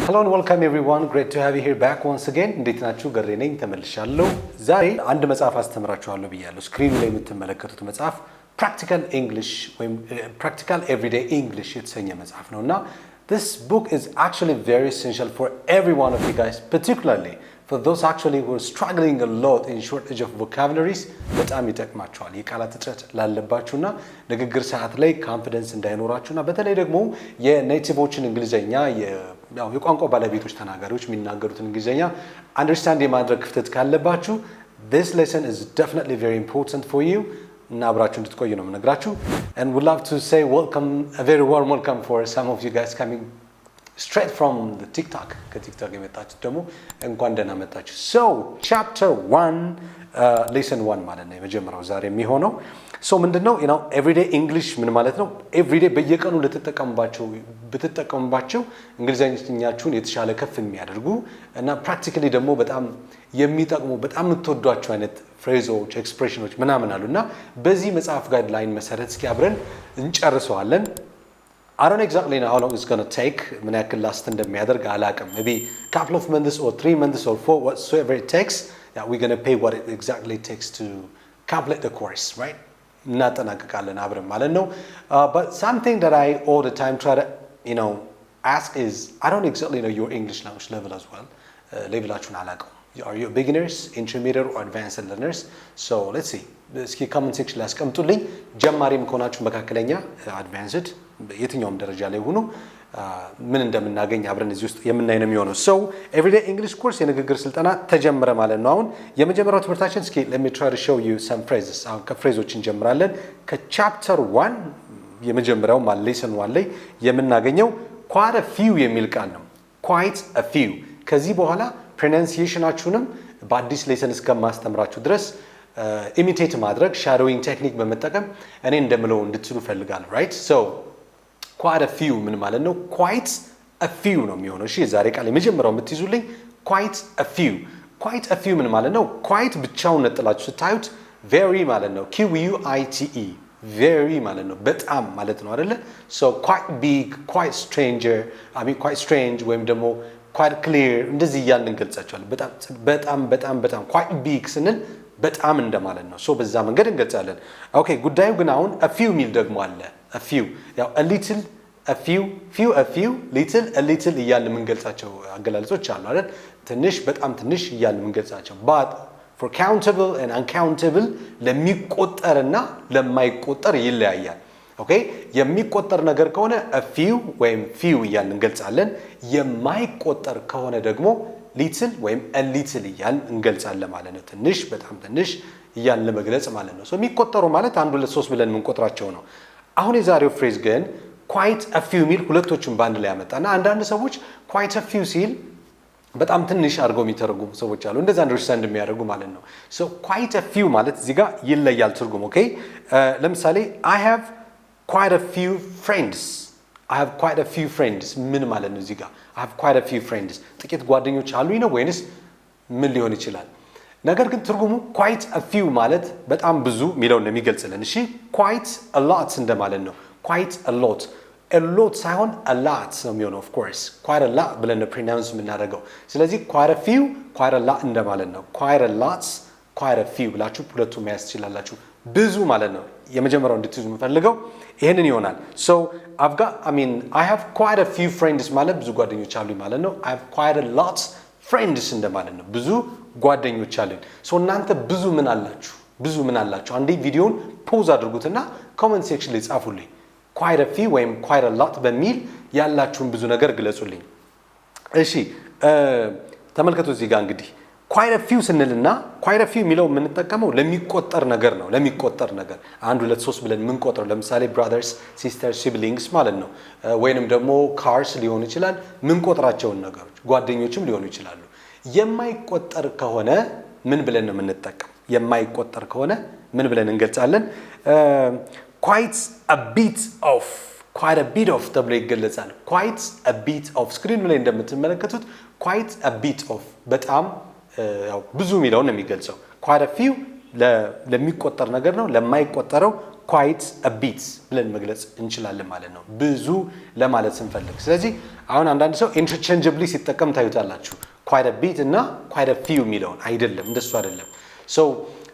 Hello and welcome everyone. Great to have you here back once again. እንዴት ናችሁ? ገሬ ነኝ ተመልሻለሁ። ዛሬ አንድ መጽሐፍ አስተምራችኋለሁ ብያለሁ። ስክሪኑ ላይ የምትመለከቱት መጽሐፍ Practical English ወይም Practical Everyday English የተሰኘ መጽሐፍ ነውና this book is actually very essential for every one of you guys, particularly for those actually who are struggling a lot in shortage of vocabularies. በጣም ይጠቅማችኋል። የቃላት እጥረት ላለባችሁና ንግግር ሰዓት ላይ ኮንፊደንስ እንዳይኖራችሁና በተለይ ደግሞ የኔቲቮችን እንግሊዘኛ የቋንቋ ባለቤቶች ተናጋሪዎች የሚናገሩትን እንግሊዘኛ አንደርስታንድ የማድረግ ክፍተት ካለባችሁ this lesson is definitely very important for you. እና አብራችሁ እንድትቆዩ ነው የምነግራችሁ. And would love to say welcome, a very warm welcome for some of you guys coming straight from the TikTok. ከቲክቶክ የመጣችሁ ደግሞ እንኳን ደህና መጣችሁ. So chapter 1 lesson 1 ማለት ነው የመጀመሪያው ዛሬ የሚሆነው. So ምንድነው everyday English ምን ማለት ነው? everyday በየቀኑ ብትጠቀሙባቸው እንግሊዘኛችሁን የተሻለ ከፍ የሚያደርጉ እና practically ደግሞ በጣም የሚጠቅሙ በጣም የምትወዷቸው አይነት ፍሬዞች ኤክስፕሬሽኖች ምናምን አሉና በዚህ መጽሐፍ ጋይድላይን መሰረት እስኪ አብረን እንጨርሰዋለን. I don't exactly know how long it's going to take. ምን ያክል ላስት እንደሚያደርግ አላቅም. Maybe couple of months or 3 months or 4 whatsoever it takes. Yeah, we're going to pay what it exactly takes to complete the course, right? እናጠናቀቃለን አብረን ማለት ነው. But something that I all the time try to ask is I don't exactly know your English language level as well. Levelachun አላቀው. Are you beginners, intermediate or advanced learners? So let's see. እስኪ comment section ላይ አስቀምጡልኝ. ጀማሪም ከሆናችሁ መካከለኛ advanced የትኛውም ደረጃ ላይ ሆኖ ምን እንደምናገኝ አብረን እዚህ ውስጥ የምናይ ነው የሚሆነው. So everyday English course የንግግር ስልጠና ተጀመረ ማለት ነው. አሁን የመጀመሪያው ትምህርታችን እስኪ let me try to show you some phrases. አሁን ከፍሬዞች እንጀምራለን. ከቻፕተር 1 የመጀመሪያው ማለት lesson 1 ላይ የምናገኘው quite a few የሚል ቃል ነው. quite a few. ከዚህ በኋላ pronunciationአችሁንም በአዲስ ሌሰን እስከማስተምራችሁ ድረስ ኢሚቴት ማድረግ shadowing ቴክኒክ በመጠቀም እኔ እንደምለው እንድትሉ ፈልጋለሁ. right? So quite a few ምን ማለት ነው? quite a few ነው የሚሆነው. እሺ ዛሬ ቃል የመጀመሪያው የምትይዙልኝ quite a few. quite a few ምን ማለት ነው? quite ብቻውን ነጥላችሁ ስታዩት very ማለት ነው. quite very ማለት ነው በጣም ማለት ነው አይደለ? So quite big, quite quite strange ወይም ደግሞ quite clear እንደዚህ እያልን እንገልጻቸዋለን. በጣም quite big ስንል በጣም እንደማለት ነው. so በዛ መንገድ እንገልጻለን. ኦኬ ጉዳዩ ግን አሁን a few ሚል ደግሞ አለ. a few ያው a little, a few, little, a little እያልን የምንገልጻቸው አገላለጾች አሉ አይደል? ትንሽ በጣም ትንሽ እያልን የምንገልጻቸው. but for countable and uncountable ለሚቆጠርና ለማይቆጠር ይለያያል. ኦኬ የሚቆጠር ነገር ከሆነ a few ወይም few እያልን እንገልጻለን. የማይቆጠር ከሆነ ደግሞ little ወይም a little እያልን እንገልጻለን ማለት ነው. ትንሽ በጣም ትንሽ እያልን ለመግለጽ ማለት ነው. so የሚቆጠሩ ማለት 1 2 3 ብለን የምንቆጥራቸው ነው. አሁን የዛሬው ፍሬዝ ግን quite a few ሚል ሁለቶችን ባንድ ላይ ያመጣና አንዳንድ ሰዎች quite a few ሲል በጣም ትንሽ አድርገው የሚተረጉሙ ሰዎች አሉ. እንደዛ አንደርስታንድ የሚያደርጉ ማለት ነው. so quite a few ማለት እዚህ ጋር ይለያል ትርጉም. ኦኬ ለምሳሌ I have quite a few friends. I have quite a few friends ምን ማለት ነው? እዚህ ጋር I have quite a few friends ጥቂት ጓደኞች አሉኝ ነው ወይንስ ምን ሊሆን ይችላል? ነገር ግን ትርጉሙ quite a few ማለት በጣም ብዙ ሚለውን ነው የሚገልጽልን. እሺ quite a lot እንደማለት ነው. quite a lot ሳይሆን a lot ነው የሚሆነው. of course quite a lot ብለን ነው pronounce የምናደርገው. ስለዚህ quite a few quite a lot እንደማለት ነው. quite a lot quite a few ብላችሁ ሁለቱም መያዝ ትችላላችሁ. ብዙ ማለት ነው. የመጀመሪያው እንድትይዙ የምፈልገው ይሄንን ይሆናል. so I have quite a few friends ማለት ብዙ ጓደኞች አሉኝ ማለት ነው. I have quite a lot friends እንደማለት ነው. ብዙ ጓደኞች አሉኝ. so እናንተ ብዙ ምን አላችሁ? አንዴ ቪዲዮውን ፖዝ አድርጉትና ኮሜንት ሴክሽን ላይ ጻፉልኝ. quite a few ወይም quite a lot በሚል ያላችሁን ብዙ ነገር ግለጹልኝ. እሺ ተመልከቱ እዚህ ጋር እንግዲህ quite a few ስንልና quite a few የሚለው የምንጠቀመው ለሚቆጠር ነገር ነው. ለሚቆጠር ነገር 1 2 3 ብለን የምንቆጥረው ለምሳሌ brothers, sisters, siblings ማለት ነው. ወይንም ደግሞ cars ሊሆን ይችላል የምንቆጥራቸውን ነገሮች ጓደኞችም ሊሆኑ ይችላሉ. የማይቆጠር ከሆነ ምን ብለን ነው የምንጠቀም? የማይቆጠር ከሆነ ምን ብለን እንገልጻለን? quite a bit of ተብሎ ይገለጻል. quite a bit of ስክሪኑ ላይ እንደምትመለከቱት quite a bit of በጣም ያው ብዙ ሚለውን ነው የሚገልጸው. quite a few ለሚቆጠር ነገር ነው. ለማይቆጠረው quite a bit ብለን መግለጽ እንችላለን ማለት ነው ብዙ ለማለት ስንፈልግ ስለዚህ አሁን አንዳንድ ሰው interchangeably ሲጠቀም ታዩታላችሁ quite a bit እና quite a few የሚለውን አይደለም እንደሱ አይደለም so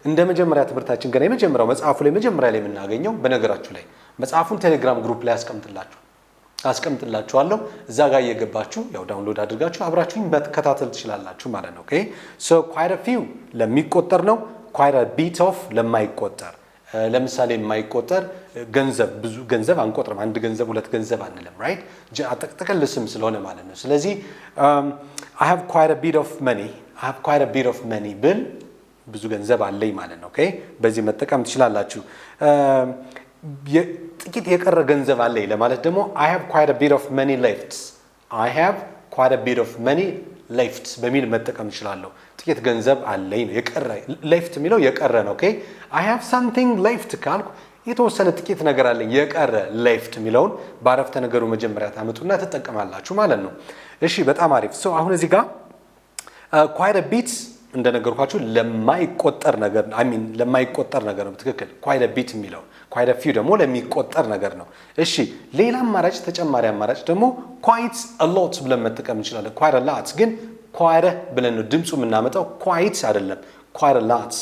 እንደ መጀመሪያ ትምህርታችን ገና የመጀመሪያው መጽሐፉ ላይ መጀመሪያ ላይ የምናገኘው በነገራችሁ ላይ መጽሐፉን ቴሌግራም ግሩፕ ላይ አስቀምጥላችኋለሁ እዛ ጋር እየገባችሁ ያው ዳውንሎድ አድርጋችሁ አብራችሁኝ መከታተል ትችላላችሁ ማለት ነው okay so quite a few ለሚቆጠር ነው quite a bit of ለማይቆጠር ለምሳሌ የማይቆጠር ገንዘብ ብዙ ገንዘብ አንቆጥርም አንድ ገንዘብ ሁለት ገንዘብ አንልም right አጠቅጥቀል ስም ስለሆነ ማለት ነው ስለዚህ I have quite a bit of money ብል ብዙ ገንዘብ አለኝ ማለት ነው okay በዚህ መጠቀም ትችላላችሁ ጥቂት የቀረ ገንዘብ አለኝ ለማለት ደግሞ I have quite a bit of money left በሚል መጠቀም ይችላልው ጥቂት ገንዘብ አለኝ ነው የቀረ left የሚለው የቀረ ነው okay I have something left ካልኩ የተወሰነ ጥቂት ነገር አለኝ የቀረ left የሚለውን ባረፍተ ነገሩ መጀመሪያ ታመጡና ተጠቀማላችሁ ማለት ነው እሺ በጣም አሪፍ so አሁን እዚህ ጋር quite a bit እንደነገርኳችሁ ለማይቆጠር ነገር ለማይቆጠር ነገር ነው ትክክል quite a bit የሚለው quite a few ደግሞ ለሚቆጠር ነገር ነው እሺ ሌላ አማራጭ ተጨማሪ አማራጭ ደግሞ quite a lot ብለን መጠቀም እንችላለን quite a lot ግን quite ብለን ነው ድምጹ የምናመጣው quite አይደለም quite a lot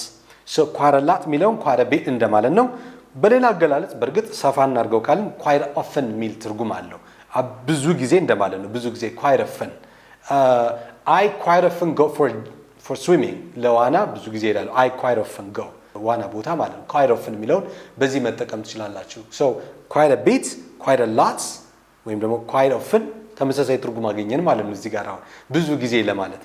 so quite a lot የሚለው quite a bit እንደማለት ነው በሌላ አገላለጽ በርግጥ ሰፋ እናርገው ካልን quite often ሚል ትርጉም አለው ብዙ ጊዜ እንደማለት ነው ብዙ ጊዜ quite often I quite often go for swimming ለዋና ብዙ ጊዜ ይላል I quite often go ዋና ቦታ ማለት ነው quite often የሚለውን በዚህ መጠቀም ትችላላችሁ so quite a bit quite a lot ወይም ደግሞ quite often ተመሳሳይ ትርጉም አገኘን ማለት ነው እዚህ ጋር አሁን ብዙ ጊዜ ለማለት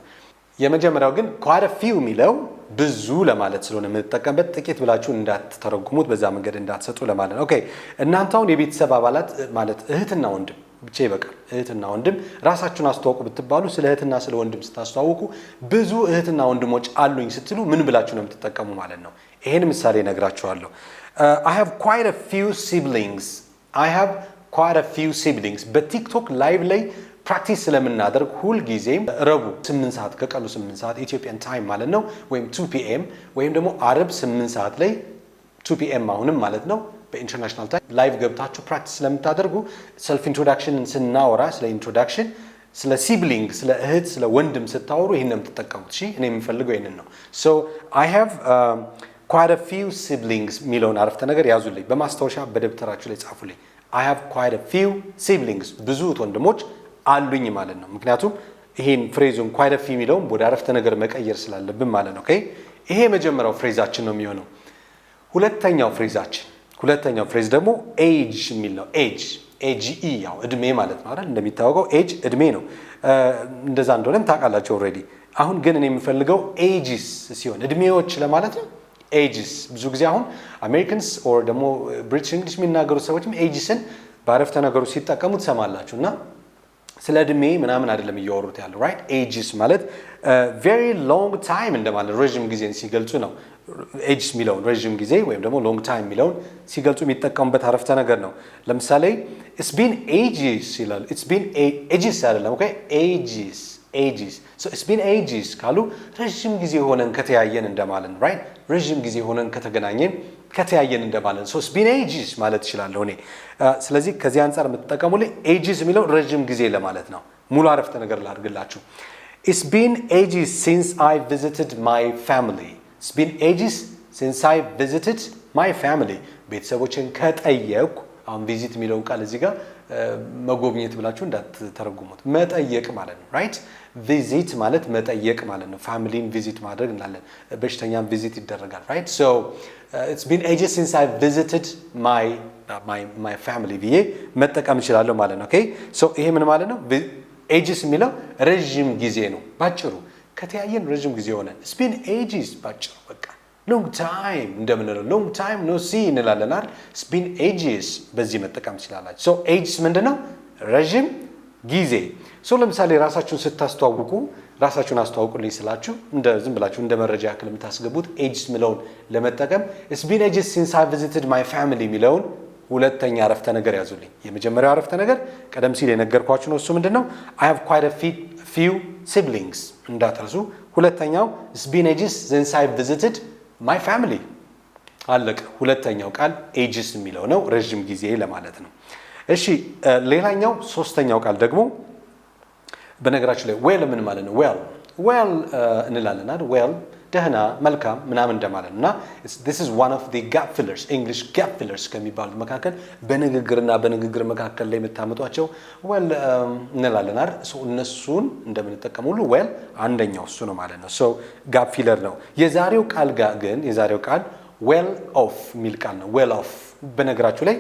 የመጀመሪያው ግን quite a few የሚለው ብዙ ለማለት ስለሆነ የምንጠቀምበት ጥቂት ብላችሁ እንዳትተረጉሙት በዛ መንገድ እንዳትሰጡ ለማለት ነው ኦኬ እናንተውን የቤተሰብ አባላት ማለት እህትና ወንድም ብቻ ይበቃል እህትና ወንድም ራሳችሁን አስተዋውቁ ብትባሉ ስለ እህትና ስለ ወንድም ስታስተዋውቁ ብዙ እህትና ወንድሞች አሉኝ ስትሉ ምን ብላችሁ ነው የምትጠቀሙ ማለት ነው ይሄን ምሳሌ ነግራችኋለሁ I have quite a few siblings በቲክቶክ ላይቭ ላይ ፕራክቲስ ስለምናደርግ ሁሉ ጊዜም ረቡ 8 ሰዓት ከቀኑ 8 ሰዓት ኢትዮጵያን ታይም ማለት ነው ወይም 2 PM ወይም ደግሞ አረብ 8 ሰዓት ላይ 2 PM አሁንም ማለት ነው በኢንተርናሽናል ታይም ላይቭ ገብታችሁ ፕራክቲስ ስለምታደርጉ ሰልፍ ኢንትሮዳክሽንን ስናወራ ስለ ኢንትሮዳክሽን ስለ ሲብሊንግ ስለ እህት ስለ ወንድም ስታወሩ ይሄንን ተጠቀሙት እሺ እኔ የምፈልገው ይሄንን ነው so I have quite a few siblings ሚለውን አረፍተ ነገር ያዙልኝ በማስታወሻ በደብተራችሁ ላይ ጻፉልኝ I have quite a few siblings ብዙ ወንድሞች አሉኝ ማለት ነው ምክንያቱም ይሄን ፍሬዙን quite a few ሚለውን ወደ አረፍተ ነገር መቀየር ስላለብን ማለት ነው ኦኬ ይሄ መጀመሪያው ፍሬዛችን ነው የሚሆነው ሁለተኛው ፍሬዝ ደግሞ age የሚል ነው age ያው እድሜ ማለት ነው አይደል እንደሚታወቀው age እድሜ ነው እንደዛ እንደሆነም ታውቃላችሁ ኦሬዲ አሁን ግን እኔ የምፈልገው ages ሲሆን እድሜዎች ለማለት ነው ages ብዙ ጊዜ አሁን አሜሪካንስ ኦር ደግሞ ብሪቲሽ እንግሊሽ የሚናገሩ ሰዎችም agesን ባረፍተ ነገሩ ሲጠቀሙ ትሰማላችሁና ስለ እድሜ ምናምን አይደለም እያወሩት ያለው right ages ማለት very long time እንደማለት ረጅም ጊዜን ሲገልጹ ነው ages ሚለውን ረጅም ጊዜ ወይም ደግሞ long time ሚለውን ሲገልጹ የሚጠቀሙበት አረፍተ ነገር ነው ለምሳሌ it's been ages ይላል it's been ages አይደለም okay ages so it's been ages ካሉ ረጅም ጊዜ ሆነን ከተያየን እንደማለት ነው right ረጅም ጊዜ ሆነን ከተያየን እንደማለት so it's been ages ማለት ይችላል እኔ ስለዚህ ከዚህ አንፃር የምትጠቀሙልኝ ages የሚለው ረጅም ጊዜ ለማለት ነው ሙሉ አረፍተ ነገር ላድርግላችሁ it's been ages since I visited my family it's been ages since I visited my family ቤተሰቦችን ከጠየቁ አሁን ቪዚት የሚለውን ቃል እዚህ ጋር መጎብኘት ብላችሁ እንዳትተረጉሙት መጠየቅ ማለት ነው right ቪዚት ማለት መጠየቅ ማለት ነው ፋሚሊን ቪዚት ማድረግ እንላለን በሽተኛም ቪዚት ይደረጋል right so it's been ages since I visited my family ብዬ መጠቀም እችላለሁ ማለት ነው okay so ይሄ ምን ማለት ነው ages የሚለው ረጅም ጊዜ ነው ባጭሩ ከተያየን ረጅም ጊዜ ሆነ it's been ages ባጭሩ በቃ long time እንደምንለው long time no see እንላለን አይደል it's been ages በዚህ መጠቀም ትችላላችሁ so ages ምንድነው ረጅም ጊዜ so ለምሳሌ ራሳችሁን ስታስተዋውቁ ራሳችሁን አስተዋውቁልኝ ስላችሁ ዝም ብላችሁ እንደ መረጃ ያክል የምታስገቡት ages ሚለውን ለመጠቀም it's been ages since I visited my family ሚለውን ሁለተኛ አረፍተ ነገር ያዙልኝ የመጀመሪያው አረፍተ ነገር ቀደም ሲል የነገርኳችሁ ነው እሱ ምንድነው I have quite a few siblings እንዳትረሱ ሁለተኛው it's been ages since I visited my family አለቀ። ሁለተኛው ቃል ages የሚለው ነው፣ ረጅም ጊዜ ለማለት ነው። እሺ ሌላኛው ሶስተኛው ቃል ደግሞ በነገራችን ላይ well ምን ማለት ነው? well እንላለን አይደል? well ደህና መልካም ምናምን እንደማለት እና this is one of the gap fillers English gap fillers ከሚባሉት መካከል በንግግር መካከል ላይ የምታመጧቸው well እንላለን አይደል? እነሱን እንደምንጠቀም ሁሉ well አንደኛው እሱ ነው ማለት ነው። so gap filler ነው። የዛሬው ቃል ግን የዛሬው ቃል well off የሚል ቃል ነው። well off በነገራችሁ ላይ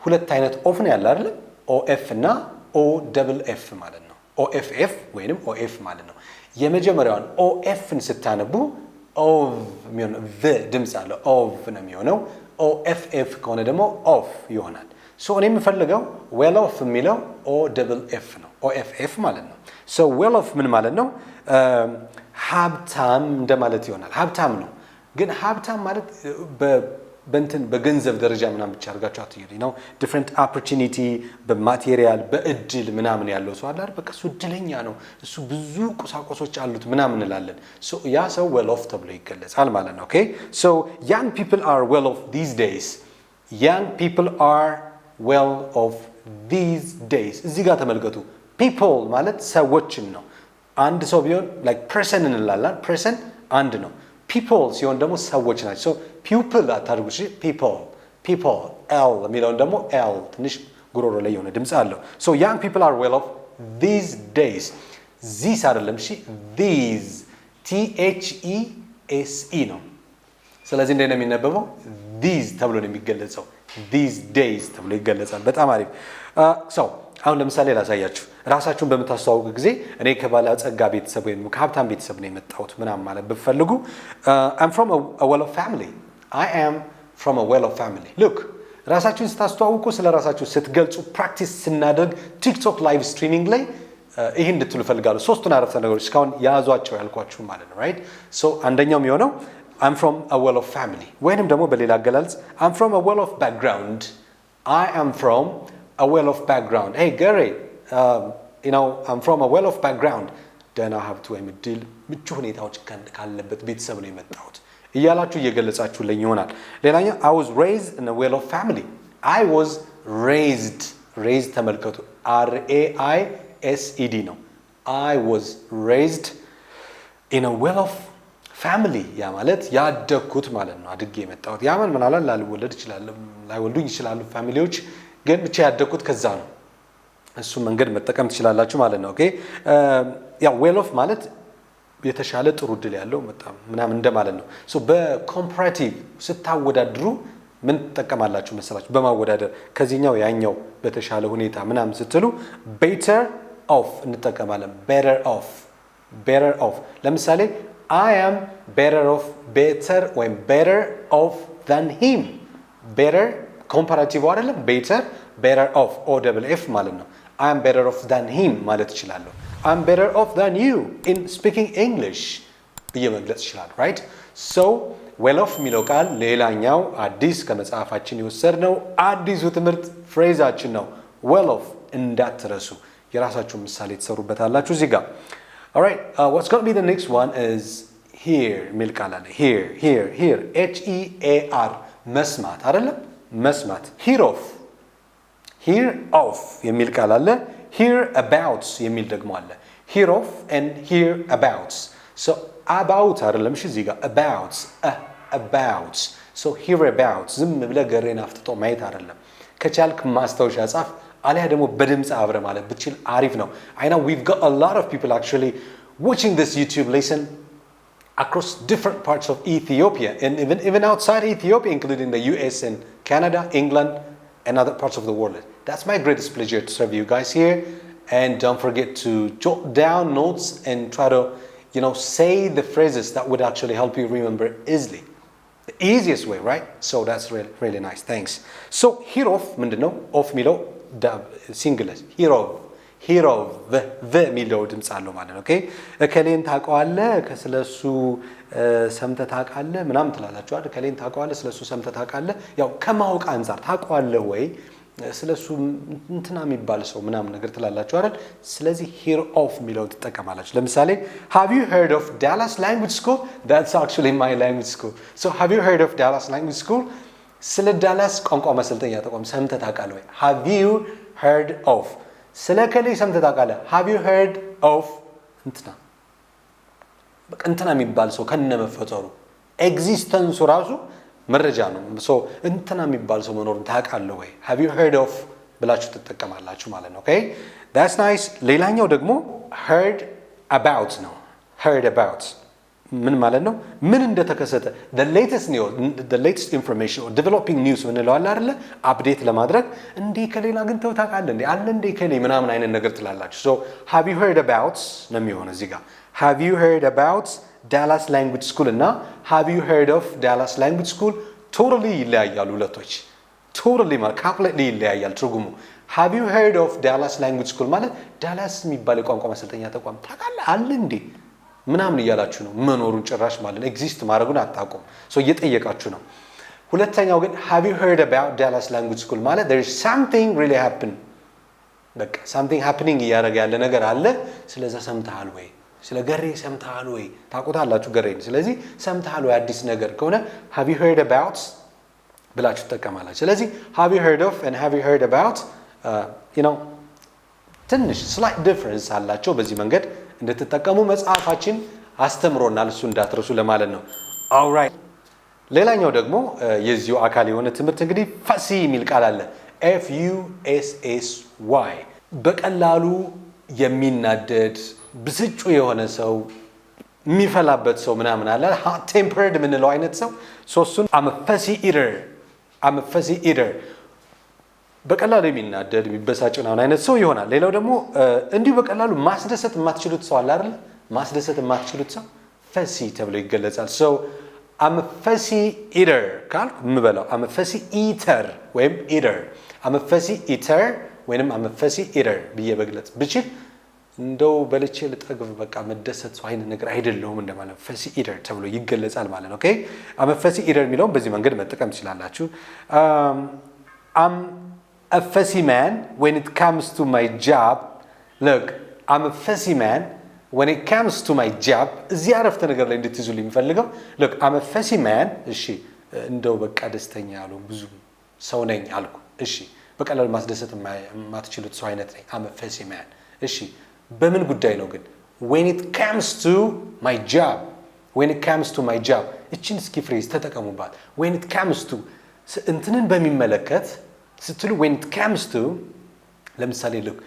ሁለት አይነት ኦፍ ነው ያለ አይደል? ኦኤፍ እና ኦኤፍ ማለት ነው። ኦኤፍ ወይንም ኦኤፍ ማለት ነው። የመጀመሪያውን ኦኤፍን ስታነቡ ኦቭ የሚሆነው the ድምጽ አለው ኦቭ ነው የሚሆነው። ኦኤፍ ከሆነ ደግሞ ኦፍ ይሆናል። ሶ እኔ የምፈልገው well off የሚለው ኦኤፍ ነው። ኦኤፍ ማለት ነው። ሶ well off ምን ማለት ነው? ሀብታም እንደማለት ይሆናል። ሀብታም ነው። ግን ሀብታም ማለት በገንዘብ ደረጃ ምናምን ብቻ አድርጋችሁ አትይሩ ነው። ዲፈረንት ኦፖርቹኒቲ በማቴሪያል በእድል ምናምን ያለው ሰው አለ አይደል? በቃ እሱ እድለኛ ነው፣ እሱ ብዙ ቁሳቁሶች አሉት ምናምን እንላለን። ሶ ያ ሰው well off ተብሎ ይገለጻል ማለት ነው። ኦኬ ሶ young people are well off these days. young people are well off these days. እዚህ ጋር ተመልከቱ። people ማለት ሰዎችን ነው። አንድ ሰው ቢሆን like person እንላለን። person አንድ ነው። people ሲሆን ደግሞ ሰዎች ናቸው። so pupil አታርጉ እሺ። people l የሚለውን ደግሞ l ትንሽ ጉሮሮ ላይ የሆነ ድምጽ አለው። so young people are well off these days. these አይደለም እሺ፣ these these ነው። ስለዚህ እንዴት ነው የሚነበበው? these ተብሎ ነው የሚገለጸው። these days ተብሎ ይገለጻል። በጣም አሪፍ። so አሁን ለምሳሌ ላሳያችሁ። ራሳችሁን በምታስተዋውቁ ጊዜ እኔ ከባለጸጋ ቤተሰብ ወይም ከሀብታም ቤተሰብ ነው የመጣሁት ምናምን ማለት ብትፈልጉ I'm from a well-off family. I am from a well-off family. look ራሳችሁን ስታስተዋውቁ ስለ ራሳችሁ ስትገልጹ ፕራክቲስ ስናደርግ ቲክቶክ ላይቭ ስትሪሚንግ ላይ ይሄን እንድትሉ ፈልጋለሁ። ሶስቱን አረፍተ ነገሮች እስካሁን ያዟቸው ያልኳችሁ ማለት ነው። right so አንደኛው የሚሆነው I'm from a well-off family ወይንም ደግሞ በሌላ አገላለጽ I'm from a well-off background. I am from a well-off background. hey Gary you know I'm from a well-off background. ደህና ሀብት ወይም እድል ምቹ ሁኔታዎች ካለበት ቤተሰብ ነው የመጣሁት እያላችሁ እየገለጻችሁልኝ ይሆናል። ሌላኛው I was raised in a well-off family. I was raised ተመልከቱ raised ነው። I was raised in a well-off family ያ ማለት ያደግኩት ማለት ነው። አድጌ የመጣሁት ያ ማለት ምናልባት ላይወልዱኝ ይችላሉ ፋሚሊዎች፣ ግን ብቻ ያደግኩት ከዛ ነው። እሱ መንገድ መጠቀም ትችላላችሁ ማለት ነው። ኦኬ ያ well off ማለት የተሻለ ጥሩ እድል ያለው ምናምን እንደማለት ነው። ሶ በኮምፓራቲቭ ስታወዳድሩ ምን ተጠቀማላችሁ መሰላችሁ? በማወዳደር ከዚህኛው ያኛው በተሻለ ሁኔታ ምናምን ስትሉ better off እንጠቀማለን። better off ለምሳሌ I am better ወይም better off than him. better ኮምፓራቲቭ አይደለም better off OFF ማለት ነው። I am better off than him ማለት እችላለሁ። I'm better off than you in speaking English ብዬ መግለጽ ይችላል። right so well off የሚለው ቃል ሌላኛው አዲስ ከመጽሐፋችን የወሰድነው አዲሱ ትምህርት ፍሬዛችን ነው። well off እንዳትረሱ፣ የራሳችሁን ምሳሌ ትሰሩበታላችሁ እዚህ ጋር። all right what's going to be the next one is hear የሚል ቃል አለ። hear HEAR መስማት አይደለም፣ መስማት hear off የሚል ቃል አለ። hear about የሚል ደግሞ አለ። hear off and hear about. so about አይደለም እሺ፣ እዚህ ጋር about so hear about ዝም ብለህ ገሬን አፍጥጦ ማየት አይደለም። ከቻልክ ማስታወሻ ጻፍ፣ አለያ ደግሞ በድምጽ አብረ ማለት ብትችል አሪፍ ነው። I know we've got a lot of people actually watching this YouTube lesson across different parts of Ethiopia and even outside Ethiopia, including the US and Canada, England and other parts of the world. That's my greatest pleasure to serve you guys here. And don't forget to jot down notes and try to, say the phrases that would actually help you remember easily. The easiest way, right? So that's really, really nice. Thanks. So hear off, ምንድነው? off የሚለው singular. hear of the የሚለው ድምጽ አለው ማለት ነው። ኦኬ እከሌን ታውቀዋለህ፣ ስለሱ ሰምተህ ታውቃለህ ምናምን ትላላችሁ አይደል? እከሌን ታውቀዋለህ፣ ስለሱ ሰምተህ ታውቃለህ። ያው ከማወቅ አንፃር ታውቀዋለህ ወይ ስለሱ እንትና የሚባል ሰው ምናምን ነገር ትላላችሁ አይደል? ስለዚህ hear of የሚለውን ትጠቀማላችሁ። ለምሳሌ have you heard of Dallas Language School? That's actually my language school. So have you heard of Dallas Language School? ስለ ዳላስ ቋንቋ ማሰልጠኛ ተቋም ሰምተህ ታውቃለህ ወይ? have you heard of ስለ ከሌ ሰምተህ ታውቃለህ? have you heard of እንትና በቃ እንትና የሚባል ሰው ከነመፈጠሩ ኤግዚስተንሱ ራሱ መረጃ ነው። ሶ እንትና የሚባል ሰው መኖሩን ታውቃለህ ወይ? have you heard of ብላችሁ ትጠቀማላችሁ ማለት ነው። ኦኬ that's nice። ሌላኛው ደግሞ heard about ነው። heard about ምን ማለት ነው? ምን እንደተከሰተ the latest information or developing news ምንለው አለ አይደለ? አፕዴት ለማድረግ እንዴ ከሌላ ግን ተው ታውቃለህ እንዴ አለ እንዴ ከሌ ምናምን አይነት ነገር ትላላችሁ። so have you heard about ነው የሚሆነው እዚህ ጋር have you heard about Dallas Language School እና have you heard of Dallas Language School totally ይለያያሉ ሁለቶች totally ማለት completely ይለያያል ትርጉሙ። have you heard of Dallas Language School ማለት ዳላስ የሚባል የቋንቋ ማሰልጠኛ ተቋም ታውቃለህ አለ እንዴ ምናምን እያላችሁ ነው መኖሩን ጭራሽ ማለት ነው ኤግዚስት ማድረጉን አታውቁም ሶ እየጠየቃችሁ ነው። ሁለተኛው ግን have you heard about Dallas Language School ማለት there is something really happen በቃ something happening እያደረገ ያለ ነገር አለ ስለዛ ሰምተሃል ወይ ስለ ገሬ ሰምተሃል ወይ ታውቁታላችሁ ገሬን ስለዚህ ሰምተሃል ወይ አዲስ ነገር ከሆነ have you heard about ብላችሁ ትጠቀማላችሁ። ስለዚህ have you heard of and have you heard about ትንሽ slight difference አላቸው። በዚህ መንገድ እንድትጠቀሙ መጽሐፋችን አስተምሮናል እሱ እንዳትረሱ ለማለት ነው። alright ሌላኛው ደግሞ የዚሁ አካል የሆነ ትምህርት እንግዲህ ፈሲ የሚል ቃል አለ fussy በቀላሉ የሚናደድ ብስጩ የሆነ ሰው የሚፈላበት ሰው ምናምን አለ hot tempered ምንለው አይነት ሰው ሶስቱን I'm a fussy eater በቀላሉ የሚናደድ የሚበሳጭ ምናምን አይነት ሰው ይሆናል። ሌላው ደግሞ እንዲሁ በቀላሉ ማስደሰት የማትችሉት ሰው አለ አይደል? ማስደሰት የማትችሉት ሰው fussy ተብሎ ይገለጻል። so I'm a fussy eater ካልኩ የምበላው I'm a fussy eater ወይም eater I'm a fussy eater ወይንም I'm a fussy eater ብዬ በግለጽ ብችል እንደው በልቼ ልጠግብ በቃ መደሰት ሰው አይነት ነገር አይደለሁም እንደማለት fussy eater ተብሎ ይገለጻል ማለት ነው። ኦኬ I'm a fussy eater የሚለውን በዚህ መንገድ መጠቀም ትችላላችሁ። I'm a fussy man when it comes to my job. Look, I'm a fussy man when it comes to my job. እዚህ አረፍተ ነገር ላይ እንድትይዙልኝ የምፈልገው look, I'm a fussy man እሺ እንደው በቃ ደስተኛ ያለው ብዙ ሰው ነኝ አልኩ። እሺ በቀላሉ ማስደሰት የማትችሉት ሰው አይነት ነኝ I'm a fussy man እሺ በምን ጉዳይ ነው ግን when it comes to my job እቺን እስኪ ፍሬዝ ተጠቀሙባት when it comes to እንትንን በሚመለከት ስትሉ when it comes to ለምሳሌ look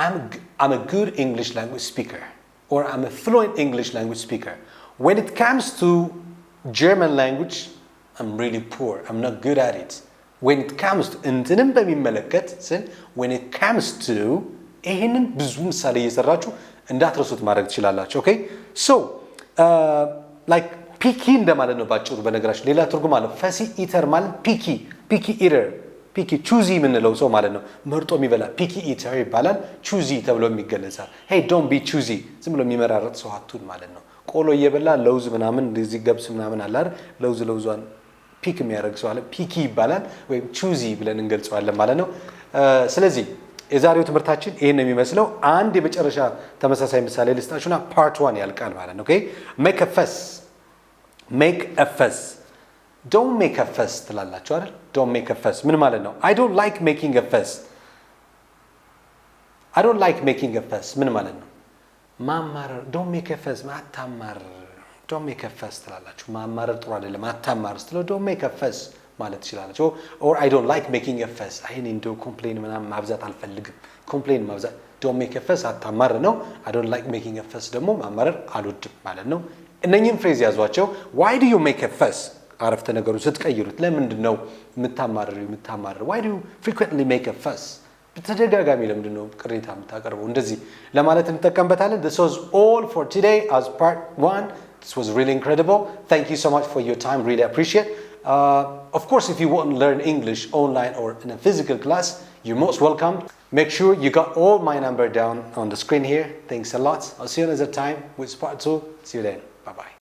I'm a good English language speaker or I'm a fluent English language speaker when it comes to German language I'm really poor I'm not good at it when it comes to እንትንን በሚመለከት ስን when it comes to ይሄንን ብዙ ምሳሌ እየሰራችሁ እንዳትረሱት ማድረግ ትችላላችሁ። ኦኬ so like picky እንደማለት ነው ባጭሩ። በነገራችን ሌላ ትርጉም አለ fussy eater ማለት picky eater picky choosy ምንለው ሰው ማለት ነው መርጦ የሚበላ picky eater ይባላል። choosy ተብሎ የሚገለጻል hey don't be choosy ዝም ብሎ የሚመራረጥ ሰው አትሁን ማለት ነው። ቆሎ እየበላ ለውዝ ምናምን እንደዚህ ገብስ ምናምን አለ አይደል ለውዟን ፒክ የሚያደርግ ሰው አለ picky ይባላል ወይም choosy ብለን እንገልጸዋለን ማለት ነው። ስለዚህ የዛሬው ትምህርታችን ይሄን ነው የሚመስለው። አንድ የመጨረሻ ተመሳሳይ ምሳሌ ልስጣችሁና part 1 ያልቃል ማለት ነው። ኦኬ make a fuss don't make a fuss ትላላችሁ አይደል? don't make a fuss ምን ማለት ነው? I don't like making a fuss ምን ማለት ነው? ማማረር don't make a fuss ማታማረር don't make a fuss ትላላችሁ። ማማረር ጥሩ አይደለም። ማታማረር ስትለው don't make a fuss ማለት ትችላላችሁ። or I don't like making a fuss አይኔ እንደው ኮምፕሌን ምናምን ማብዛት አልፈልግም። ኮምፕሌን ማብዛት don't make a fuss አታማር ነው። I don't like making a fuss ደግሞ ማማረር አልወድም ማለት ነው። እነኚህን ፍሬዝ ያዟቸው። why do you make a fuss አረፍተ ነገሩ ስትቀይሩት ለምንድን ነው የምታማርር? why do you frequently make a fuss በተደጋጋሚ ለምንድን ነው ቅሬታ የምታቀርበው? እንደዚህ ለማለት እንጠቀምበታለን። this was all for today as part 1. this was really incredible. thank you so much for your time, really appreciate. Of course, if you want to learn English online or in a physical class, you're most welcome. Make sure you got all my number down on the screen here. Thanks a lot. I'll see you another time with part 2. See you then. Bye-bye.